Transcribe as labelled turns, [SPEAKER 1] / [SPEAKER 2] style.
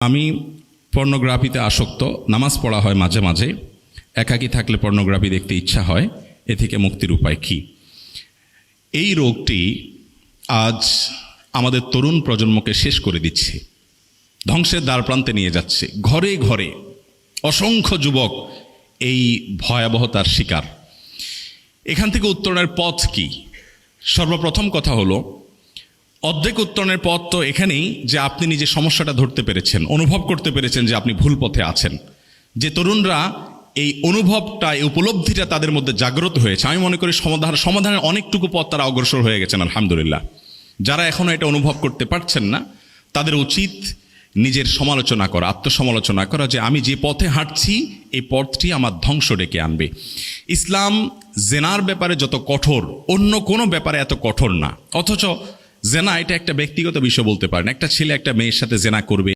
[SPEAKER 1] আমি পর্নোগ্রাফিতে আসক্ত, নামাজ পড়া হয় মাঝে মাঝে, একাকী থাকলে পর্নোগ্রাফি দেখতে ইচ্ছা হয়, এ থেকে মুক্তির উপায় কি? এই রোগটি আজ আমাদের তরুণ প্রজন্মকে শেষ করে দিচ্ছে, ধ্বংসের দ্বারপ্রান্তে নিয়ে যাচ্ছে। ঘরে ঘরে অসংখ্য যুবক এই ভয়াবহতার শিকার। এখান থেকে উত্তরণের পথ কি? সর্বপ্রথম কথা হলো, অর্ধেক উত্তরণের পথ তো এখানেই যে আপনি নিজে সমস্যাটা ধরতে পেরেছেন, অনুভব করতে পেরেছেন যে আপনি ভুল পথে আছেন। যে তরুণরা এই অনুভবটা, এই উপলব্ধিটা তাদের মধ্যে জাগ্রত হয়েছে, আমি মনে করি সমাধানের অনেকটুকু পথ তারা অগ্রসর হয়ে গেছেন আলহামদুলিল্লাহ। যারা এখনও এটা অনুভব করতে পারছেন না, তাদের উচিত নিজের সমালোচনা করা, আত্মসমালোচনা করা, যে আমি যে পথে হাঁটছি এই পথটি আমার ধ্বংস ডেকে আনবে। ইসলাম জেনার ব্যাপারে যত কঠোর, অন্য কোনো ব্যাপারে এত কঠোর না। অথচ জেনা এটা একটা ব্যক্তিগত বিষয় বলতে পারেন। একটা ছেলে একটা মেয়ের সাথে জেনা করবে,